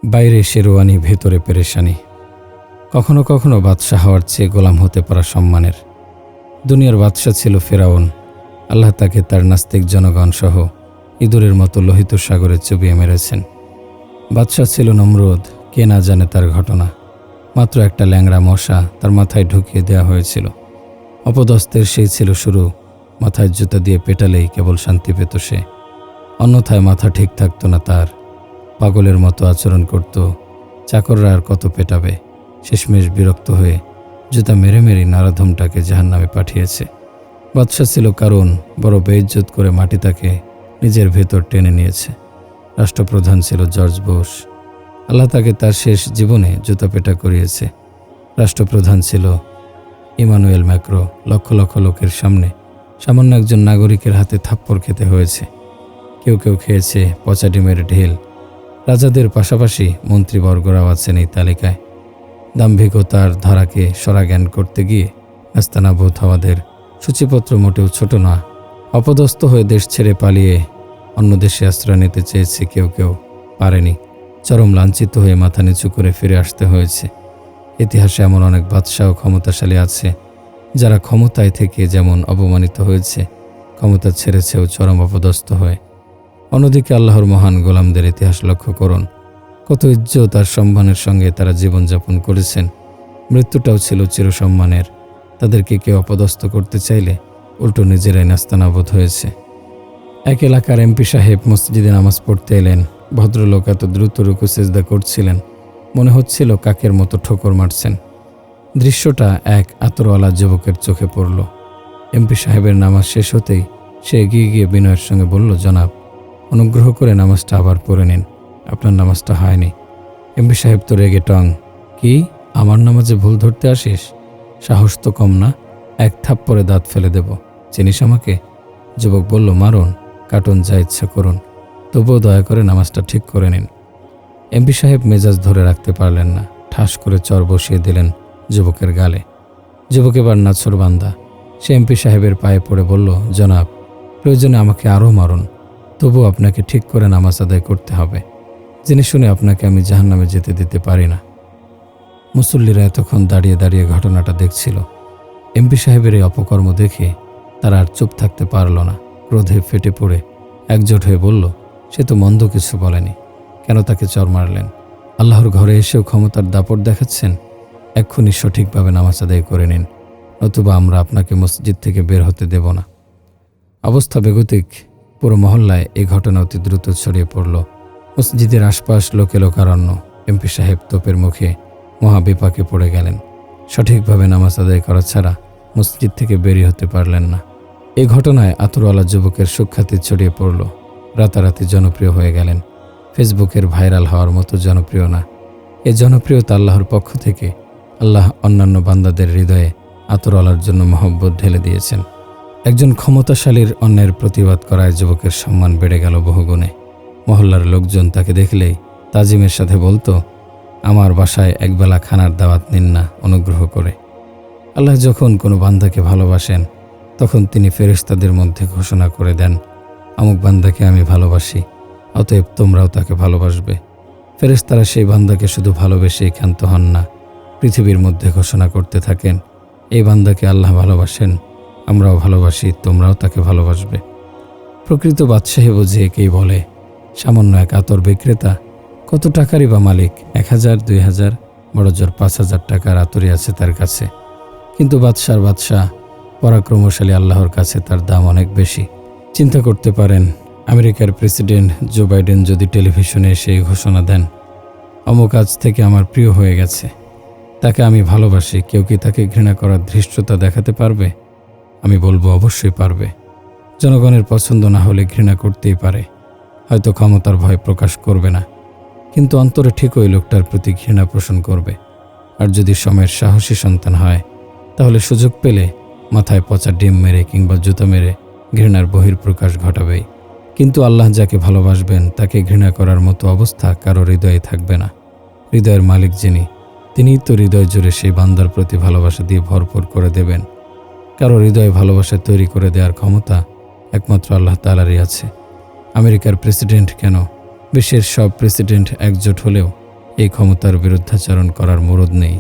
বাইরে শেরওয়ানি, ভেতরে পেরেশানি। কখনো কখনো বাদশাহ হওয়ার চেয়ে গোলাম হতে পারা সম্মানের। দুনিয়ার বাদশাহ ছিল ফেরাউন। আল্লাহ তাকে তার নাস্তিক জনগণ সহ ইঁদুরের মতো লোহিত সাগরে চুবিয়ে মেরেছেন। বাদশাহ ছিল নমরুদ। কে না জানে তার ঘটনা। মাত্র একটা ল্যাংড়া মশা তার মাথায় ঢুকিয়ে দেওয়া হয়েছিল। অপদস্থের সেই ছিল শুরু। মাথায় জুতা দিয়ে পেটালেই কেবল শান্তি পেত সে, অন্যথায় মাথা ঠিক থাকত না তার। পাগলের মতো আচরণ করত। চাকররা আর কত পেটাবে। শেষমেশ বিরক্ত হয়ে জুতা মেরে মেরে নারাধমটাকে জাহান্নামে পাঠিয়েছে। বাদশাহ ছিল কারণ বড় বেইজ্জত করে মাটি তাকে নিজের ভেতর টেনে নিয়েছে। রাষ্ট্রপ্রধান ছিল জর্জ বুশ। আল্লাহ তাকে তার শেষ জীবনে জুতা পেটা করিয়েছে। রাষ্ট্রপ্রধান ছিল ইমানুয়েল ম্যাক্রো। লক্ষ লক্ষ লোকের সামনে সামান্য একজন নাগরিকের হাতে থাপ্পড় খেতে হয়েছে। কেউ কেউ খেয়েছে পচা ডিমের ঢেল। রাজাদের পাশাপাশি মন্ত্রীবর্গরাও আছেন এই তালিকায়। দাম্ভিকতার ধারাকে সরাজ্ঞান করতে গিয়ে নাস্তানাবুদ হওয়াদের সূচিপত্র মোটেও ছোট না। অপদস্থ হয়ে দেশ ছেড়ে পালিয়ে অন্য দেশে আশ্রয় নিতে চেয়েছে কেউ, কেউ পারেনি। চরম লাঞ্ছিত হয়ে মাথা নিচু করে ফিরে আসতে হয়েছে। ইতিহাসে এমন অনেক বাদশাহ ও ক্ষমতাশালী আছে যারা ক্ষমতায় থেকে যেমন অপমানিত হয়েছে, ক্ষমতা ছেড়েছেও চরম অপদস্থ হয়ে। অন্যদিকে আল্লাহর মহান গোলামদের ইতিহাস লক্ষ্য করুন। কত ইজ্জত আর সম্মানের সঙ্গে তারা জীবনযাপন করেছেন। মৃত্যুটাও ছিল চিরসম্মানের। তাদেরকে কেউ অপদস্থ করতে চাইলে উল্টো নিজেরাই নাস্তানাবুদ হয়েছে। এক এলাকার এমপি সাহেব মসজিদে নামাজ পড়তে এলেন। ভদ্রলোক এত দ্রুত রুকু সেজদা করছিলেন, মনে হচ্ছিল কাকের মতো ঠোকর মারছেন। দৃশ্যটা এক আতরওয়ালা যুবকের চোখে পড়ল। এমপি সাহেবের নামাজ শেষ হতেই সে এগিয়ে গিয়ে বিনয়ের সঙ্গে বলল, জনাব, অনুগ্রহ করে নামাজটা আবার পড়ে নিন, আপনার নামাজটা হয়নি। এমপি সাহেব তো রেগে টং। কি, আমার নামাজে ভুল ধরতে আসিস? সাহস তো কম না, এক থাপ্পড়ে দাঁত ফেলে দেব। চিনিস আমাকে? যুবক বলল, মারুন, কাটুন, যা ইচ্ছা করুন, তবুও দয়া করে নামাজটা ঠিক করে নিন। এমপি সাহেব মেজাজ ধরে রাখতে পারলেন না। ঠাস করে চর বসিয়ে দিলেন যুবকের গালে। যুবক এবার নাছোড়বান্দা। সে এমপি সাহেবের পায়ে পড়ে বলল, জনাব, প্রয়োজনে আমাকে আরও মারুন, তবু আপনাকে ঠিক করে নামাজ আদায় করতে হবে। জেনে শুনে আপনাকে আমি জাহান্নামে যেতে দিতে পারি না। মুসল্লিরা এতক্ষণ দাঁড়িয়ে দাঁড়িয়ে ঘটনাটা দেখছিল। এমপি সাহেবের এই অপকর্ম দেখে তারা আর চুপ থাকতে পারল না। ক্রোধে ফেটে পড়ে একজোট হয়ে বলল, সে তো মন্দ কিছু বলেনি, কেন তাকে চর মারলেন? আল্লাহর ঘরে এসেও ক্ষমতার দাপট দেখাচ্ছেন। এক্ষুনি সঠিকভাবে নামাজ আদায় করে নিন, নতুবা আমরা আপনাকে মসজিদ থেকে বের হতে দেব না। অবস্থা বেগতিক। পুরো মহল্লায় এই ঘটনা অতি দ্রুত ছড়িয়ে পড়ল। মসজিদের আশপাশ লোকে লোকারণ্য। এমপি সাহেব তোপের মুখে মহাবিপাকে পড়ে গেলেন। সঠিকভাবে নামাজ আদায় করা ছাড়া মসজিদ থেকে বেরিয়ে হতে পারলেন না। এই ঘটনায় আতরওয়ালা যুবকের সুখ্যাতি ছড়িয়ে পড়ল। রাতারাতি জনপ্রিয় হয়ে গেলেন। ফেসবুকের ভাইরাল হওয়ার মতো জনপ্রিয় না। এ জনপ্রিয়তা আল্লাহর পক্ষ থেকে। আল্লাহ অন্যান্য বান্দাদের হৃদয়ে আতরওয়ালার জন্য মহব্বত ঢেলে দিয়েছেন। একজন ক্ষমতাশালীর অন্যের প্রতিবাদ করায় যুবকের সম্মান বেড়ে গেল বহুগুণে। মহল্লার লোকজন তাকে দেখলেই তাজিমের সাথে বলতো, আমার বাসায় একবেলা খানার দাওয়াত নিন না অনুগ্রহ করে। আল্লাহ যখন কোনো বান্দাকে ভালোবাসেন তখন তিনি ফেরেশতাদের মধ্যে ঘোষণা করে দেন, অমুক বান্দাকে আমি ভালোবাসি, অতএব তোমরাও তাকে ভালোবাসবে। ফেরেশতারা সেই বান্দাকে শুধু ভালোবেসেই ক্ষান্ত হন না, পৃথিবীর মধ্যে ঘোষণা করতে থাকেন, এই বান্দাকে আল্লাহ ভালোবাসেন, আমরাও ভালোবাসি, তোমরাও তাকে ভালোবাসবে। প্রকৃত বাদশাহী বুঝে একেই বলে। সামান্য এক আতর বিক্রেতা কত টাকারই বা মালিক? 1000, 2000, বড়জোর 5000 টাকার আতরই আছে তার কাছে। কিন্তু বাদশার বাদশাহ পরাক্রমশালী আল্লাহর কাছে তার দাম অনেক বেশি। চিন্তা করতে পারেন, আমেরিকার প্রেসিডেন্ট জো বাইডেন যদি টেলিভিশনে এসে ঘোষণা দেন, অমুক আজ থেকে আমার প্রিয় হয়ে গেছে, তাকে আমি ভালোবাসি, কেউ কি তাকে ঘৃণা করার ধৃষ্টতা দেখাতে পারবে? আমি বলবো, অবশ্যই পারবে। জনগণের পছন্দ না হলে ঘৃণা করতেই পারে, হয়তো ক্ষমতার ভয় প্রকাশ করবে না, কিন্তু অন্তরে ঠিক ওই লোকটার প্রতি ঘৃণা পোষণ করবে। আর যদি সময়ের সাহসী সন্তান হয়, তাহলে সুযোগ পেলে মাথায় পচা ডিম মেরে কিংবা জুতো মেরে ঘৃণার বহিঃপ্রকাশ ঘটাবেই। কিন্তু আল্লাহ যাকে ভালোবাসবেন তাকে ঘৃণা করার মতো অবস্থা কারো হৃদয়ে থাকবে না। হৃদয়ের মালিক যিনি, তিনিই তো হৃদয় জুড়ে সেই বান্দার প্রতি ভালোবাসা দিয়ে ভরপুর করে দেবেন। কারো হৃদয়ে ভালোবাসা তৈরি করে দেওয়ার ক্ষমতা একমাত্র আল্লাহ তাআলারই আছে। আমেরিকার প্রেসিডেন্ট কেন, বিশ্বের সব প্রেসিডেন্ট একজোট হলেও এই ক্ষমতার বিরুদ্ধাচরণ করার মুরুদ নেই।